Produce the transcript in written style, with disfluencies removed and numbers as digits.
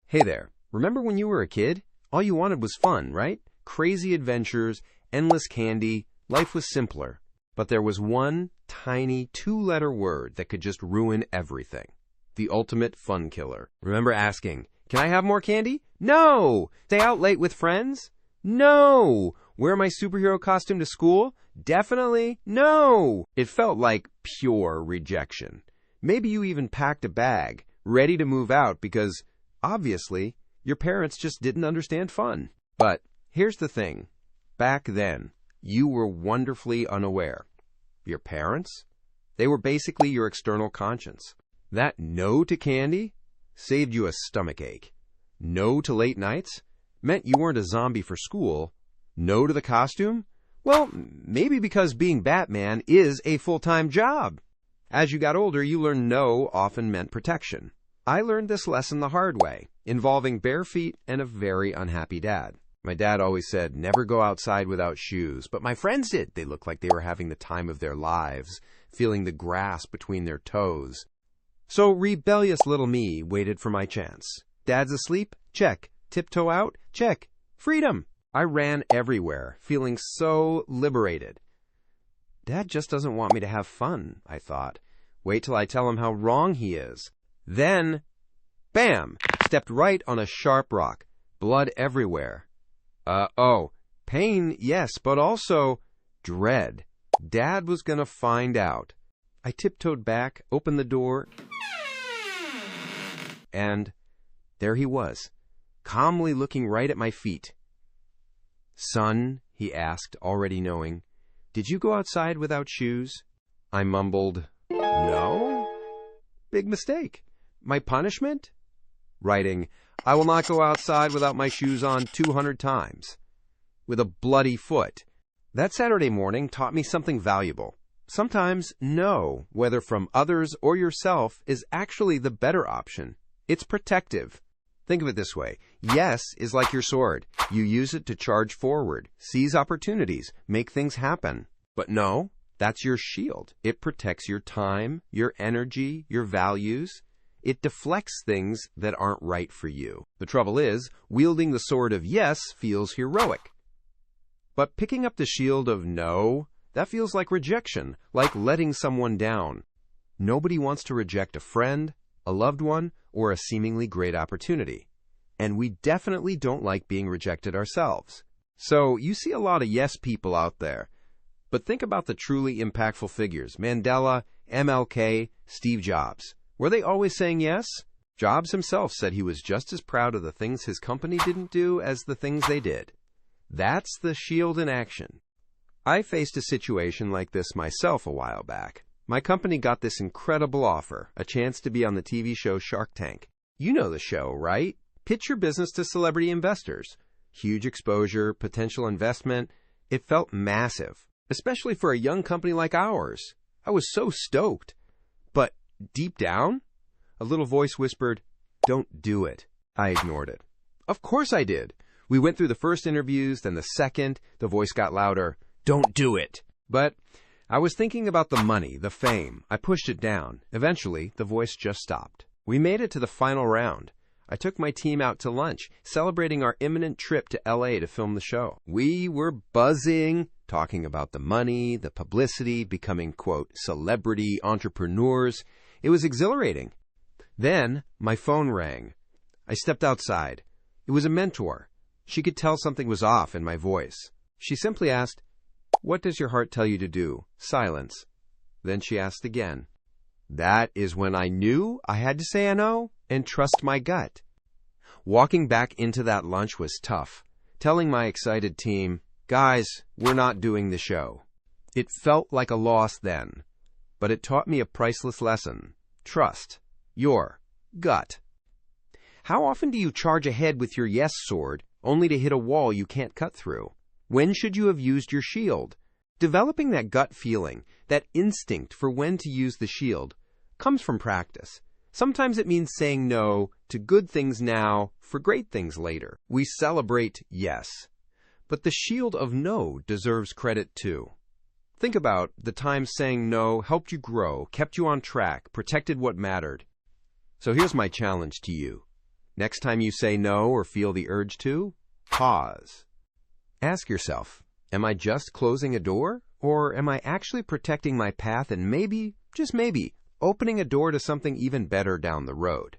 Hey there, remember when you were a kid? All you wanted was fun, right? Crazy adventures, endless candy, life was simpler. But there was one tiny two-letter word that could just ruin everything. The ultimate fun killer. Remember asking, "Can I have more candy?" No! Stay out late with friends? No! Wear my superhero costume to school? Definitely no! It felt like pure rejection. Maybe you even packed a bag, ready to move out because, obviously, your parents just didn't understand fun. But here's the thing. Back then, you were wonderfully unaware. Your parents? They were basically your external conscience. That no to candy saved you a stomachache. No to late nights meant you weren't a zombie for school. No to the costume? Well, maybe because being Batman is a full-time job. As you got older, you learned no often meant protection. I learned this lesson the hard way, involving bare feet and a very unhappy dad. My dad always said, never go outside without shoes, but my friends did. They looked like they were having the time of their lives, feeling the grass between their toes. So rebellious little me waited for my chance. Dad's asleep? Check. Tiptoe out? Check. Freedom! I ran everywhere, feeling so liberated. Dad just doesn't want me to have fun, I thought. Wait till I tell him how wrong he is. Then, bam! Stepped right on a sharp rock. Blood everywhere. Pain, yes, but also dread. Dad was gonna find out. I tiptoed back, opened the door, and there he was, calmly looking right at my feet. "Son," he asked, already knowing, "did you go outside without shoes?" I mumbled, "No." Big mistake. My punishment? Writing, "I will not go outside without my shoes on 200 times. With a bloody foot. That Saturday morning taught me something valuable. Sometimes no, whether from others or yourself, is actually the better option. It's protective. Think of it this way. Yes is like your sword. You use it to charge forward, seize opportunities, make things happen. But no, that's your shield. It protects your time, your energy, your values. It deflects things that aren't right for you. The trouble is, wielding the sword of yes feels heroic. But picking up the shield of no, that feels like rejection, like letting someone down. Nobody wants to reject a friend, a loved one, or a seemingly great opportunity. And we definitely don't like being rejected ourselves. So you see a lot of yes people out there. But think about the truly impactful figures. Mandela, MLK, Steve Jobs. Were they always saying yes? Jobs himself said he was just as proud of the things his company didn't do as the things they did. That's the shield in action. I faced a situation like this myself a while back. My company got this incredible offer, a chance to be on the TV show Shark Tank. You know the show, right? Pitch your business to celebrity investors. Huge exposure, potential investment. It felt massive, especially for a young company like ours. I was so stoked. But deep down, a little voice whispered, "Don't do it." I ignored it. Of course I did. We went through the first interviews, then the second. The voice got louder. "Don't do it." But I was thinking about the money, the fame. I pushed it down. Eventually, the voice just stopped. We made it to the final round. I took my team out to lunch, celebrating our imminent trip to LA to film the show. We were buzzing, talking about the money, the publicity, becoming, quote, celebrity entrepreneurs. It was exhilarating. Then my phone rang. I stepped outside. It was a mentor. She could tell something was off in my voice. She simply asked, "What does your heart tell you to do?" Silence. Then she asked again. That is when I knew I had to say a no and trust my gut. Walking back into that lunch was tough, telling my excited team, "Guys, we're not doing the show." It felt like a loss then, but it taught me a priceless lesson. Trust your gut. How often do you charge ahead with your yes sword only to hit a wall you can't cut through? When should you have used your shield? Developing that gut feeling, that instinct for when to use the shield, comes from practice. Sometimes it means saying no to good things now for great things later. We celebrate yes, but the shield of no deserves credit too. Think about the times saying no helped you grow, kept you on track, protected what mattered. So here's my challenge to you. Next time you say no or feel the urge to, pause. Ask yourself, am I just closing a door? Or am I actually protecting my path and maybe, just maybe, opening a door to something even better down the road?